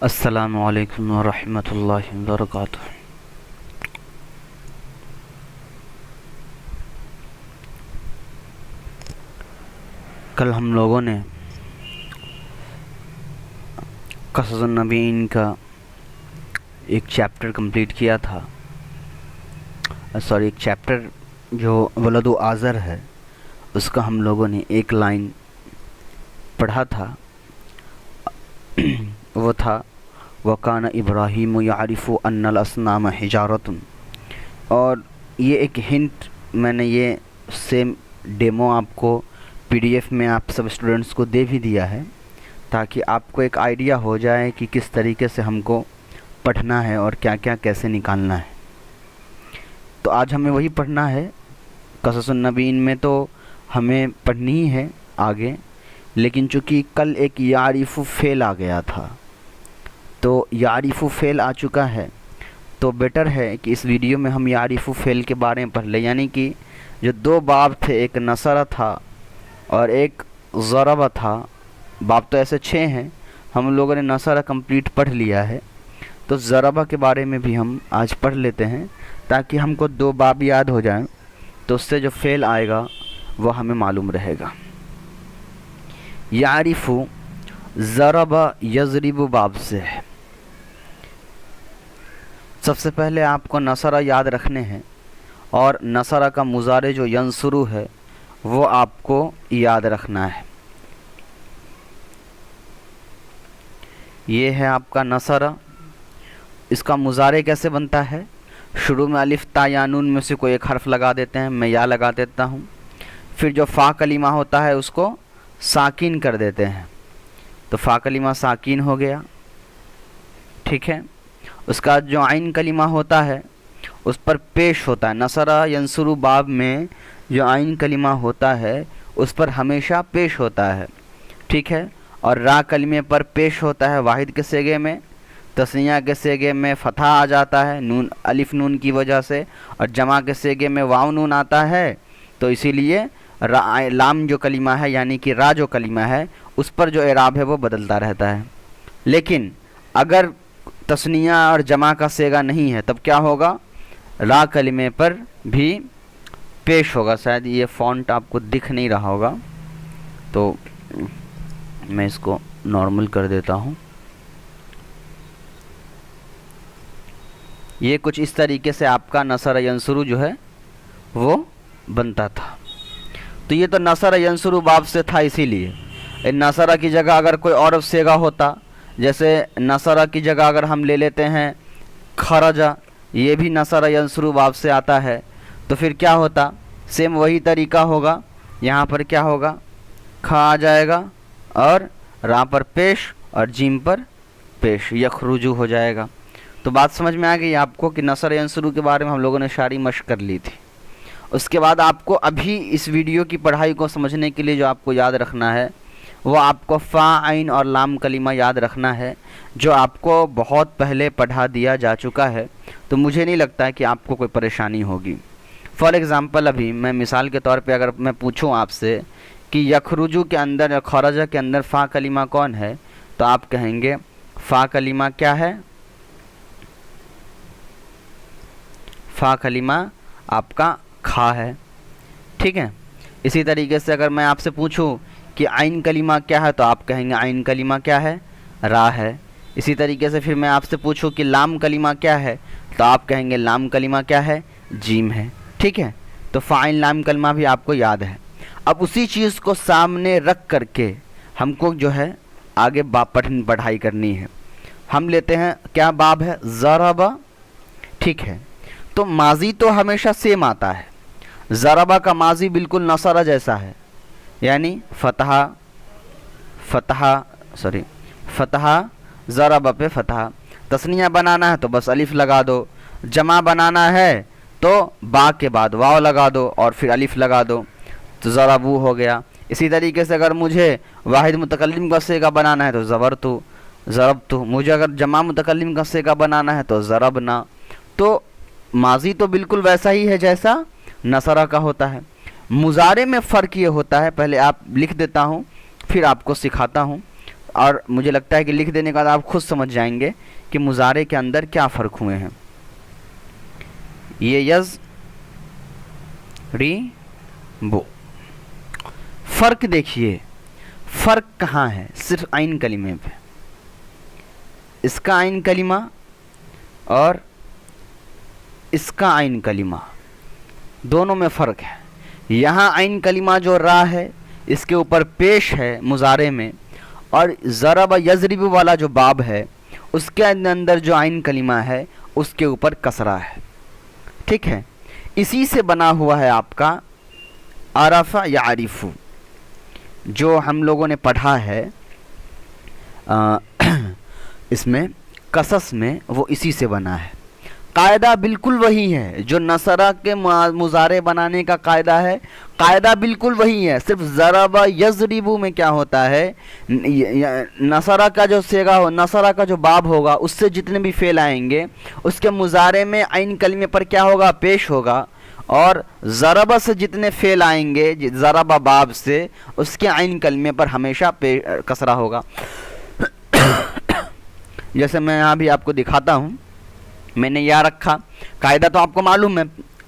السلام علیکم ورحمۃ اللہ وبرکاتہ۔ کل ہم لوگوں نے قصص النبیین کا ایک چیپٹر کمپلیٹ کیا تھا، ایک چیپٹر جو ولد و آزر ہے اس کا ہم لوگوں نے ایک لائن پڑھا تھا، وہ تھا وَقَانَ إِبْرَاهِيمُ يَعْرِفُ أَنَّ الْأَصْنَامَ حِجَارَةٌ، اور یہ ایک ہنٹ میں نے یہ سیم ڈیمو آپ کو پی ڈی ایف میں آپ سب اسٹوڈنٹس کو دے بھی دیا ہے، تاکہ آپ کو ایک آئیڈیا ہو جائے کہ کس طریقے سے ہم کو پڑھنا ہے اور کیا کیا کیسے نکالنا ہے۔ تو آج ہمیں وہی پڑھنا ہے۔ قصص النبیین میں تو ہمیں پڑھنی ہی ہے آگے، لیکن چونکہ کل ایک یعرف فعل آ گیا تھا، تو یعرف فعل آ چکا ہے، تو بیٹر ہے کہ اس ویڈیو میں ہم یعرف فعل کے بارے میں پڑھ لیں، یعنی کہ جو دو باب تھے، ایک نصرہ تھا اور ایک ضربہ تھا۔ باب تو ایسے 6 ہیں، ہم لوگوں نے نصرہ کمپلیٹ پڑھ لیا ہے، تو ضربہ کے بارے میں بھی ہم آج پڑھ لیتے ہیں تاکہ ہم کو 2 باب یاد ہو جائیں، تو اس سے جو فعل آئے گا وہ ہمیں معلوم رہے گا۔ یعرف ضرب یضرب باب سے ہے۔ سب سے پہلے آپ کو نصرہ یاد رکھنے ہیں، اور نصرہ کا مضارع جو ینصرو ہے وہ آپ کو یاد رکھنا ہے۔ یہ ہے آپ کا نصرہ۔ اس کا مضارع کیسے بنتا ہے؟ شروع میں الف تا یا نون میں سے کوئی ایک حرف لگا دیتے ہیں، میں یا لگا دیتا ہوں، پھر جو فا کلمہ ہوتا ہے اس کو ساکین کر دیتے ہیں، تو فا کلمہ ساکین ہو گیا، ٹھیک ہے۔ اس کا جو عین کلمہ ہوتا ہے اس پر پیش ہوتا ہے، نصرہ ینصرو باب میں جو عین کلمہ ہوتا ہے اس پر ہمیشہ پیش ہوتا ہے، ٹھیک ہے۔ اور را کلمے پر پیش ہوتا ہے واحد کے صیغے میں، تثنیہ کے صیغے میں فتح آ جاتا ہے نون الف نون کی وجہ سے، اور جمع کے صیغے میں واو نون آتا ہے، تو اسی لیے لام جو کلمہ ہے یعنی کہ را جو کلمہ ہے اس پر جو اعراب ہے وہ بدلتا رہتا ہے۔ لیکن اگر تثنیہ اور جمع کا صیغہ نہیں ہے تب کیا ہوگا؟ را کلمے پر بھی پیش ہوگا۔ شاید یہ فونٹ آپ کو دکھ نہیں رہا ہوگا، تو میں اس کو نارمل کر دیتا ہوں۔ یہ کچھ اس طریقے سے آپ کا نصرہ ینصرو جو ہے وہ بنتا تھا۔ تو یہ تو نصرہ ینصرو باب سے تھا، اسی لیے نصرہ کی جگہ اگر کوئی اور صیغہ ہوتا، جیسے نصرہ کی جگہ اگر ہم لے لیتے ہیں خرجہ، یہ بھی نصرہ ینصرو باب سے آتا ہے، تو پھر کیا ہوتا؟ سیم وہی طریقہ ہوگا، یہاں پر کیا ہوگا؟ کھا آ جائے گا اور را پر پیش اور جیم پر پیش، یخرجو ہو جائے گا۔ تو بات سمجھ میں آ گئی آپ کو کہ نصرہ ینصرو کے بارے میں ہم لوگوں نے ساری مشق کر لی تھی۔ اس کے بعد آپ کو ابھی اس ویڈیو کی پڑھائی کو سمجھنے کے لیے جو آپ کو یاد رکھنا ہے وہ آپ کو فا عین اور لام کلمہ یاد رکھنا ہے، جو آپ کو بہت پہلے پڑھا دیا جا چکا ہے، تو مجھے نہیں لگتا ہے کہ آپ کو کوئی پریشانی ہوگی۔ فار ایگزامپل ابھی میں مثال کے طور پہ اگر میں پوچھوں آپ سے کہ یخرجو کے اندر یا خرجہ کے اندر فا کلمہ کون ہے، تو آپ کہیں گے فا کلمہ کیا ہے؟ فا کلمہ آپ کا کھا ہے، ٹھیک ہے۔ اسی طریقے سے اگر میں آپ سے پوچھوں کہ عین کلمہ کیا ہے، تو آپ کہیں گے عین کلمہ کیا ہے؟ را ہے۔ اسی طریقے سے پھر میں آپ سے پوچھوں کہ لام کلمہ کیا ہے، تو آپ کہیں گے لام کلمہ کیا ہے؟ جیم ہے، ٹھیک ہے۔ تو فاعل لام کلمہ بھی آپ کو یاد ہے۔ اب اسی چیز کو سامنے رکھ کر کے ہم کو جو ہے آگے پڑھائی کرنی ہے۔ ہم لیتے ہیں کیا باب ہے؟ ضربہ، ٹھیک ہے۔ تو ماضی تو ہمیشہ سیم آتا ہے، ضربہ کا ماضی بالکل نصرہ جیسا ہے، یعنی فتح ضربہ پہ فتح۔ تثنیہ بنانا ہے تو بس الف لگا دو، جمع بنانا ہے تو با کے بعد واو لگا دو اور پھر الف لگا دو، تو ضربو ہو گیا۔ اسی طریقے سے اگر مجھے واحد متکلم کا صیغہ بنانا ہے تو ضربتو، مجھے اگر جمع متکلم کا صیغہ بنانا ہے تو ضربنا۔ تو ماضی تو بالکل ویسا ہی ہے جیسا نصرہ کا ہوتا ہے۔ مضارع میں فرق یہ ہوتا ہے، پہلے آپ لکھ دیتا ہوں پھر آپ کو سکھاتا ہوں۔ اور مجھے لگتا ہے کہ لکھ دینے کے بعد آپ خود سمجھ جائیں گے کہ مضارع کے اندر کیا فرق ہوئے ہیں. یہ یضربو، فرق دیکھیے، فرق کہاں ہے؟ صرف عین کلمے پہ. اس کا عین کلمہ اور اس کا عین کلمہ دونوں میں فرق ہے. یہاں عین کلمہ جو را ہے اس کے اوپر پیش ہے مضارع میں، اور ضرب یضرب والا جو باب ہے اس کے اندر جو عین کلمہ ہے اس کے اوپر کسرہ ہے. ٹھیک ہے، اسی سے بنا ہوا ہے آپ کا عرف یعرف، جو ہم لوگوں نے پڑھا ہے اس میں قصص میں، وہ اسی سے بنا ہے. قاعدہ بالکل وہی ہے جو نصرہ کے مضارع بنانے کا قاعدہ ہے، قاعدہ بالکل وہی ہے. صرف ضرب یضرب میں کیا ہوتا ہے، نصرہ کا جو صیغہ ہو، نصرہ کا جو باب ہوگا اس سے جتنے بھی فعل آئیں گے اس کے مضارع میں عین کلمے پر کیا ہوگا، پیش ہوگا. اور ضرب سے جتنے فعل آئیں گے ضرب باب سے، اس کے عین کلمے پر ہمیشہ کسرہ ہوگا. جیسے میں یہاں بھی آپ کو دکھاتا ہوں، میں نے یا رکھا، قاعدہ تو آپ کو معلوم ہے،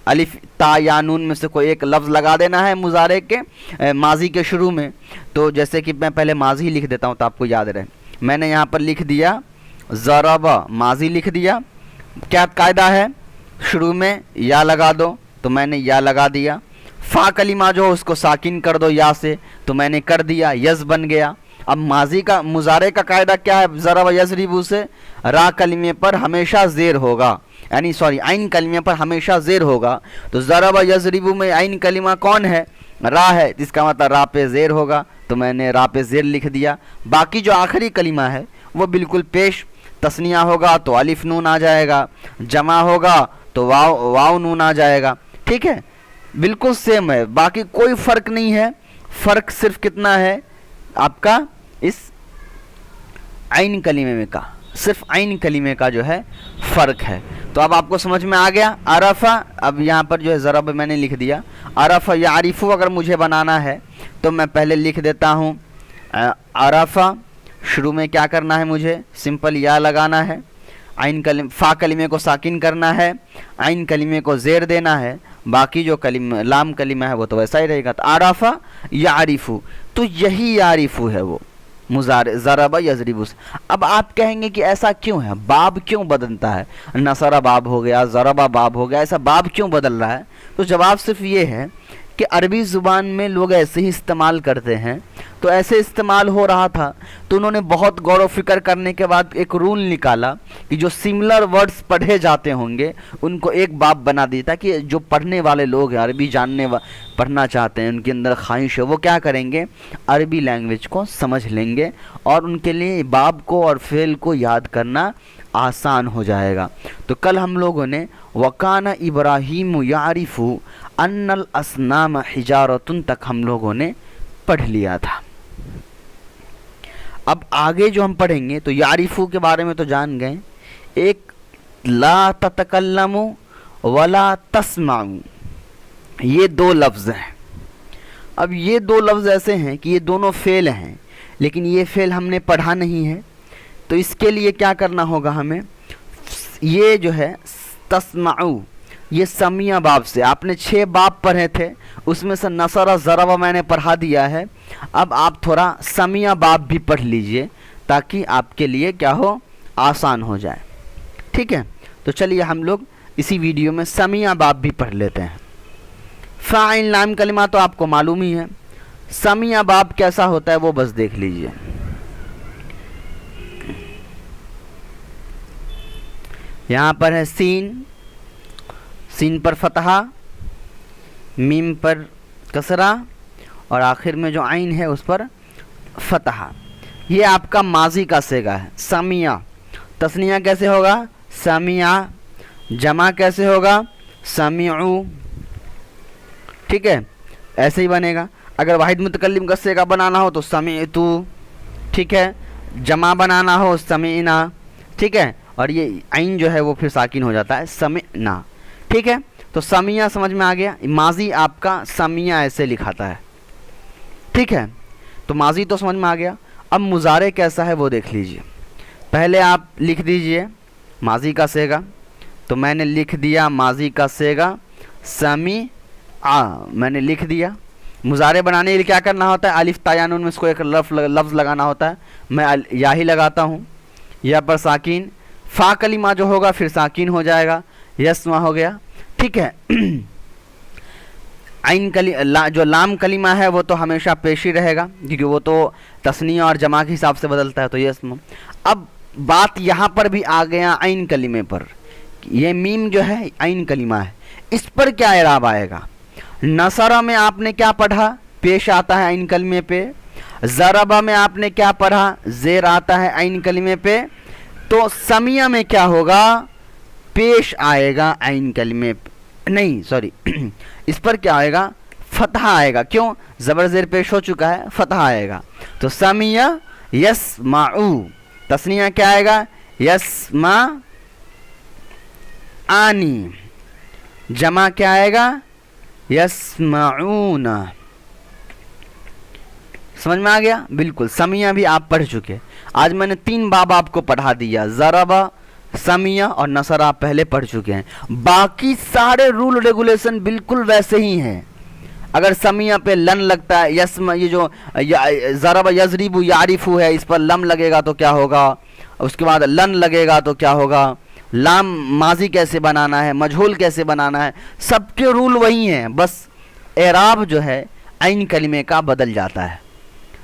الف تا یا نون میں سے کوئی ایک لفظ لگا دینا ہے مضارع کے ماضی کے شروع میں. تو جیسے کہ میں پہلے ماضی لکھ دیتا ہوں تو آپ کو یاد رہے. میں نے یہاں پر لکھ دیا ضرب، ماضی لکھ دیا. کیا قاعدہ ہے، شروع میں یا لگا دو، تو میں نے یا لگا دیا. فا کلمہ جو اس کو ساکن کر دو یا سے، تو میں نے کر دیا، یز بن گیا. اب ماضی کا مضارع کا قاعدہ کیا ہے، ضرب یضرب سے را کلمے پر ہمیشہ زیر ہوگا، یعنی عین کلمے پر ہمیشہ زیر ہوگا. تو ضرب یضرب میں عین کلمہ کون ہے، را ہے، اس کا مطلب را پہ زیر ہوگا، تو میں نے را پہ زیر لکھ دیا. باقی جو آخری کلمہ ہے وہ بالکل پیش، تثنیہ ہوگا تو الف نون آ جائے گا، جمع ہوگا تو واو نون آ جائے گا. ٹھیک ہے، بالکل سیم ہے، باقی کوئی فرق نہیں ہے. فرق صرف کتنا ہے آپ کا، اس عین کلمے میں کا، صرف عین کلمے کا جو ہے فرق ہے. تو اب آپ کو سمجھ میں آ گیا. عرفہ، اب یہاں پر جو ہے ضرب میں نے لکھ دیا. عرفہ یعرف اگر مجھے بنانا ہے تو میں پہلے لکھ دیتا ہوں عرفہ، شروع میں کیا کرنا ہے، مجھے سمپل یا لگانا ہے، فا کلمے کو ساکن کرنا ہے، عین کلمے کو زیر دینا ہے، باقی جو لام کلمہ ہے وہ تو ویسا ہی رہے گا. تو عرفہ یعرف، تو یہی یعرف ہے وہ مضارع ضرب یضرب. اب آپ کہیں گے کہ ایسا کیوں ہے، باب کیوں بدلتا ہے، نصرہ باب ہو گیا، ضربہ باب ہو گیا، ایسا باب کیوں بدل رہا ہے؟ تو جواب صرف یہ ہے کہ عربی زبان میں لوگ ایسے ہی استعمال کرتے ہیں، تو ایسے استعمال ہو رہا تھا، تو انہوں نے بہت غور و فکر کرنے کے بعد ایک رول نکالا کہ جو سملر ورڈز پڑھے جاتے ہوں گے ان کو ایک باب بنا دی، تاکہ جو پڑھنے والے لوگ ہیں، عربی پڑھنا چاہتے ہیں، ان کے اندر خواہش ہے، وہ کیا کریں گے، عربی لینگویج کو سمجھ لیں گے، اور ان کے لیے باب کو اور فعل کو یاد کرنا آسان ہو جائے گا. تو کل ہم لوگوں نے وَقَانَ إِبْرَاهِيمُ يَعْرِفُ أَنَّ الْأَصْنَامَ حِجَارَةٌ تک ہم لوگوں نے پڑھ لیا تھا. اب آگے جو ہم پڑھیں گے تو یعرفو کے بارے میں تو جان گئے. ایک لا تتکلم ولا تسمع، یہ دو لفظ ہیں. اب یہ دو لفظ ایسے ہیں کہ یہ دونوں فعل ہیں، لیکن یہ فعل ہم نے پڑھا نہیں ہے، تو اس کے لیے کیا کرنا ہوگا ہمیں، یہ جو ہے تسمعو، یہ سمیہ باب سے، آپ نے 6 باب پڑھے تھے، اس میں سے نصرہ ضربہ میں نے پڑھا دیا ہے. اب آپ تھوڑا سمیہ باب بھی پڑھ لیجئے تاکہ آپ کے لیے کیا ہو، آسان ہو جائے. ٹھیک ہے، تو چلیے ہم لوگ اسی ویڈیو میں سمیہ باب بھی پڑھ لیتے ہیں. فاعل لام کلمہ تو آپ کو معلوم ہی ہے، سمیہ باب کیسا ہوتا ہے وہ بس دیکھ لیجئے. یہاں پر ہے سین، سین پر فتحہ، میم پر کسرہ، اور آخر میں جو عین ہے اس پر فتحہ. یہ آپ کا ماضی کا صیغہ ہے. سمیع، تثنیہ کیسے ہوگا، سمیع، جمع کیسے ہوگا، سمیعو. ٹھیک ہے، ایسے ہی بنے گا. اگر واحد متکلم کا صیغہ بنانا ہو تو سمیعتو. ٹھیک ہے، جمع بنانا ہو سمیعنا. ٹھیک ہے، اور یہ عین جو ہے وہ پھر ساکن ہو جاتا ہے، سمعنا. ٹھیک ہے، تو سمیع سمجھ میں آ گیا. ماضی آپ کا سمیع ایسے لکھاتا ہے. ٹھیک ہے، تو ماضی تو سمجھ میں آ گیا. اب مضارع کیسا ہے وہ دیکھ لیجئے. پہلے آپ لکھ دیجئے ماضی کا صیغہ. تو میں نے لکھ دیا ماضی کا صیغہ سمع، میں نے لکھ دیا. مضارع بنانے کے لیے کیا کرنا ہوتا ہے؟ الف تا یا نون میں اس کو ایک لفظ لگانا ہوتا ہے. میں یا ہی لگاتا ہوں، یا پر ساکین، فا کلمہ جو ہوگا پھر ساکین ہو جائے گا، یسما ہو گیا. ٹھیک ہے. عین جو لام کلمہ ہے وہ تو ہمیشہ پیش ہی رہے گا کیونکہ وہ تو تثنیہ اور جمع کے حساب سے بدلتا ہے، تو یسما. اب بات یہاں پر بھی آ گیا عین کلمے پر. یہ میم جو ہے عین کلمہ ہے، اس پر کیا اعراب آئے گا؟ نصرہ میں آپ نے کیا پڑھا؟ پیش آتا ہے عین کلمے پہ. ضربہ میں آپ نے کیا پڑھا؟ زیر آتا ہے عین کلمے پہ. تو سمیہ میں کیا ہوگا؟ پیش آئے گا عین کلمے پہ، نہیں سوری اس پر کیا آئے گا؟ فتح آئے گا. کیوں؟ زبر زیر پیش ہو چکا ہے، فتح آئے گا. تو سمیہ یسمعو، تثنیہ کیا آئے گا؟ یسمع آنی، جمع کیا آئے گا؟ یسمعون. سمجھ میں آ گیا؟ بالکل. سمیہ بھی آپ پڑھ چکے. آج میں نے 3 باب آپ کو پڑھا دیا، ضربہ، سمیہ اور نصر آپ پہلے پڑھ چکے ہیں. باقی سارے رول ریگولیشن بالکل ویسے ہی ہیں. اگر سمیہ پہ لن لگتا ہے، یہ جو ضربہ یضرب یعرفو ہے، اس پر لم لگے گا تو کیا ہوگا؟ اس کے بعد لن لگے گا تو کیا ہوگا؟ لام ماضی کیسے بنانا ہے، مجہول کیسے بنانا ہے، سب کے رول وہی ہیں. بس اعراب جو ہے عین کلمے کا بدل جاتا ہے.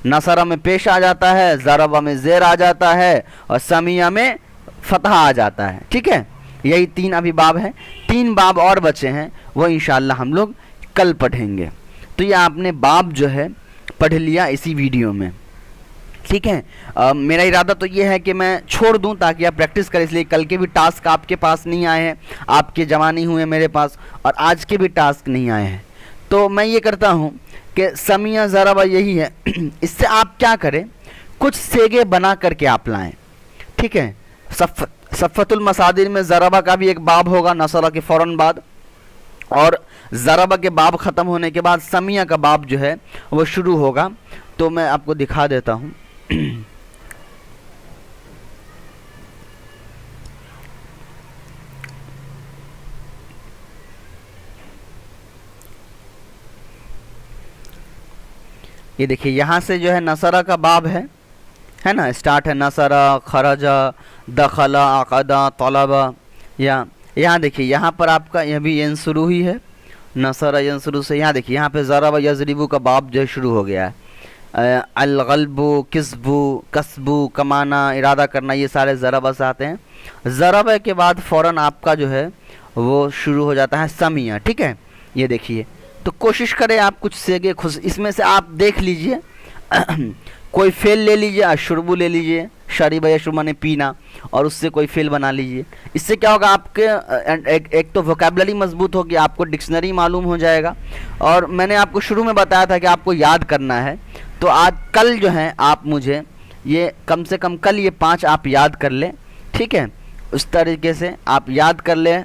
نصرہ میں پیش آ جاتا ہے، ضربہ میں زیر آ جاتا ہے، اور سمیہ میں فتح آ جاتا ہے. ٹھیک ہے. یہی 3 ابھی باب ہیں. 3 باب اور بچے ہیں، وہ انشاءاللہ ہم لوگ کل پڑھیں گے. تو یہ آپ نے باب جو ہے پڑھ لیا اسی ویڈیو میں. ٹھیک ہے. میرا ارادہ تو یہ ہے کہ میں چھوڑ دوں تاکہ آپ پریکٹس کریں، اس لیے کل کے بھی ٹاسک آپ کے پاس نہیں آئے ہیں، آپ کے جمع نہیں ہوئے میرے پاس، اور آج کے بھی ٹاسک نہیں آئے ہیں. تو میں یہ کرتا ہوں کہ سمیہ ضربہ یہی ہے. اس سے آپ کیا کریں؟ کچھ سیگے بنا کر کے آپ لائیں. ٹھیک ہے. صفت المصادر میں ضربہ کا بھی ایک باب ہوگا نصرہ کے فوراً بعد، اور ضربہ کے باب ختم ہونے کے بعد سمیہ کا باب جو ہے وہ شروع ہوگا. تو میں آپ کو دکھا دیتا ہوں. یہ دیکھیے یہاں سے جو ہے نصرہ کا باب ہے نا، اسٹارٹ ہے نصرہ، خرجہ، دخلہ، عقدہ، طلبہ. یا یہاں دیکھیے یہاں پر آپ کا یہ بھی ینصرو ہی ہے، نصرہ ینصرو سے. یہاں دیکھیے یہاں پہ ضربہ یضربو کا باب جو ہے شروع ہو گیا ہے. الغلب، کسبو، کسبو، کمانا، ارادہ کرنا، یہ سارے ضربہ سے آتے ہیں. ضربہ کے بعد فوراً آپ کا جو ہے وہ شروع ہو جاتا ہے سمیہ. ٹھیک ہے. یہ دیکھیے تو کوشش کریں آپ کچھ سیگے اس میں سے آپ دیکھ لیجئے. کوئی فعل لے لیجئے، اشربو لے لیجئے، شریبہ یشرب نے پینا، اور اس سے کوئی فعل بنا لیجئے. اس سے کیا ہوگا؟ آپ کے ایک تو ووکیبلری مضبوط ہوگی، آپ کو ڈکشنری معلوم ہو جائے گا. اور میں نے آپ کو شروع میں بتایا تھا کہ آپ کو یاد کرنا ہے. تو آج کل جو ہے آپ مجھے یہ کم سے کم کل یہ 5 آپ یاد کر لیں. ٹھیک ہے. اس طریقے سے آپ یاد کر لیں،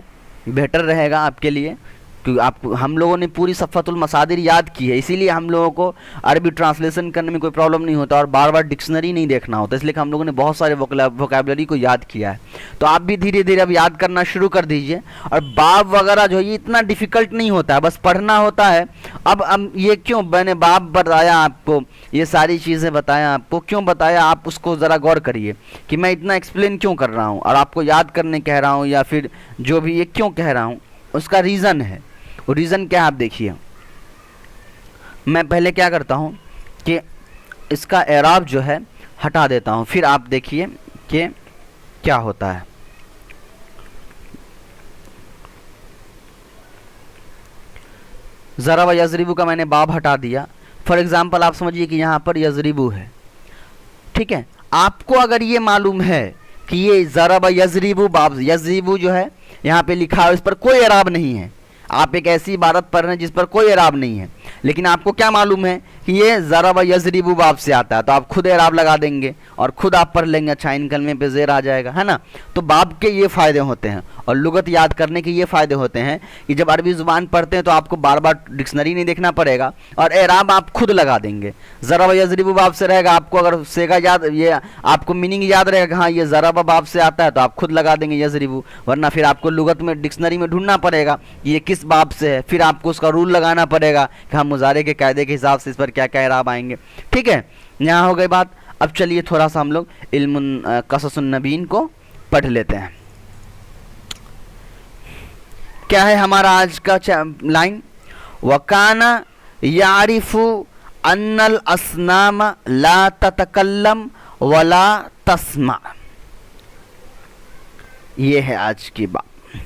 بہتر رہے گا آپ کے لیے، کیونکہ ہم لوگوں نے پوری صفت المصادر یاد کی ہے، اسی لیے ہم لوگوں کو عربی ٹرانسلیشن کرنے میں کوئی پرابلم نہیں ہوتا اور بار بار ڈکشنری نہیں دیکھنا ہوتا، اس لیے کہ ہم لوگوں نے بہت سارے ووکیبلری کو یاد کیا ہے. تو آپ بھی دھیرے دھیرے اب یاد کرنا شروع کر دیجئے. اور باب وغیرہ جو ہے یہ اتنا ڈیفیکلٹ نہیں ہوتا ہے، بس پڑھنا ہوتا ہے. اب یہ کیوں میں نے باب بتایا آپ کو، یہ ساری چیزیں بتایا آپ کو، کیوں بتایا آپ اس کو ذرا غور کریے کہ میں اتنا ایکسپلین کیوں کر رہا ہوں اور آپ کو یاد کرنے کہہ رہا ہوں، یا پھر جو بھی یہ کیوں کہہ رہا ہوں، اس کا ریزن ہے. وہ ریزن کیا ہے آپ دیکھیے. میں پہلے کیا کرتا ہوں کہ اس کا اعراب جو ہے ہٹا دیتا ہوں، پھر آپ دیکھیے کہ کیا ہوتا ہے. ضربہ یضربو کا میں نے باب ہٹا دیا. فار ایگزامپل آپ سمجھیے کہ یہاں پر یضربو ہے. ٹھیک ہے. آپ کو اگر یہ معلوم ہے کہ یہ ضربہ یضربو باب، یضربو جو ہے یہاں پہ لکھا ہے، اس پر کوئی اعراب نہیں ہے، آپ ایک ایسی عبارت پڑھ رہے ہیں جس پر کوئی اعراب نہیں ہے، لیکن آپ کو کیا معلوم ہے کہ یہ ضرب یضرب باب سے آتا ہے، تو آپ خود اعراب لگا دیں گے اور خود آپ پڑھ لیں گے، اچھا ان کلمے پہ زیر آ جائے گا، ہے نا۔ تو باب کے یہ فائدے ہوتے ہیں اور لغت یاد کرنے کے یہ فائدے ہوتے ہیں کہ جب عربی زبان پڑھتے ہیں تو آپ کو بار بار ڈکشنری نہیں دیکھنا پڑے گا اور اعراب آپ خود لگا دیں گے۔ ضرب یضرب باب سے رہے گا، آپ کو اگر سیگا یاد، یہ آپ کو میننگ یاد رہے گا کہ ہاں یہ ضرب باب سے آتا ہے تو آپ خود لگا دیں گے یضرب، ورنہ پھر آپ کو لغت میں ڈکشنری میں ڈھونڈنا پڑے گا یہ کس باب سے ہے، پھر آپ کو اس کا رول لگانا پڑے گا کہ ہم مضارع کے قاعدے کے حساب سے اس پر کیا کیا اعراب آئیں گے، ٹھیک ہے۔ یہاں ہو گئی بات۔ اب چلیے تھوڑا سا ہم لوگ علم قصص النبیین کو پڑھ لیتے ہیں۔ کیا ہے ہمارا آج کا لائن؟ وَكَانَ يَعْرِفُ أَنَّ الْأَصْنَامَ لَا تَتَكَلَّمُ وَلَا تَسْمَعُ، یہ ہے آج کی بات۔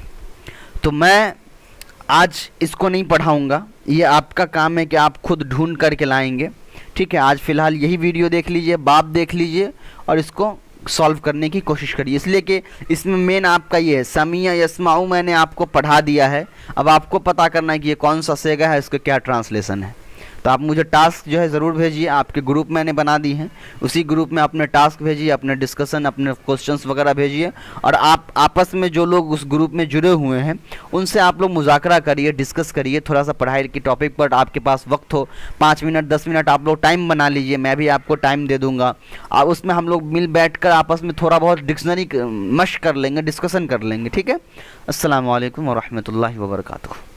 تو میں آج اس کو نہیں پڑھاؤں گا، یہ آپ کا کام ہے کہ آپ خود ڈھونڈ کر کے لائیں گے، ٹھیک ہے۔ آج فی الحال یہی ویڈیو دیکھ لیجئے، باب دیکھ لیجئے اور اس کو سولو کرنے کی کوشش کریے، اس لیے کہ اس میں مین آپ کا یہ ہے سمیع یسمعو، میں نے آپ کو پڑھا دیا ہے، اب آپ کو پتہ کرنا ہے کہ یہ کون سا سیگا ہے، اس کا کیا ٹرانسلیشن ہے۔ تو آپ مجھے ٹاسک جو ہے ضرور بھیجیے، آپ کے گروپ میں نے بنا دی ہیں، اسی گروپ میں اپنے ٹاسک بھیجیے، اپنے ڈسکشن، اپنے کوسچنس وغیرہ بھیجیے، اور آپ آپس میں جو لوگ اس گروپ میں جڑے ہوئے ہیں ان سے آپ لوگ مذاکرہ کریے، ڈسکس کریے، تھوڑا سا پڑھائی کی ٹاپک پر آپ کے پاس وقت ہو، 5 منٹ 10 منٹ آپ لوگ ٹائم بنا لیجیے، میں بھی آپ کو ٹائم دے دوں گا، اور اس میں ہم لوگ مل بیٹھ کر آپس میں تھوڑا بہت ڈکشنری مشق کر لیں گے، ڈسکشن کر لیں گے، ٹھیک ہے۔ السلام علیکم ورحمۃ اللہ وبرکاتہ۔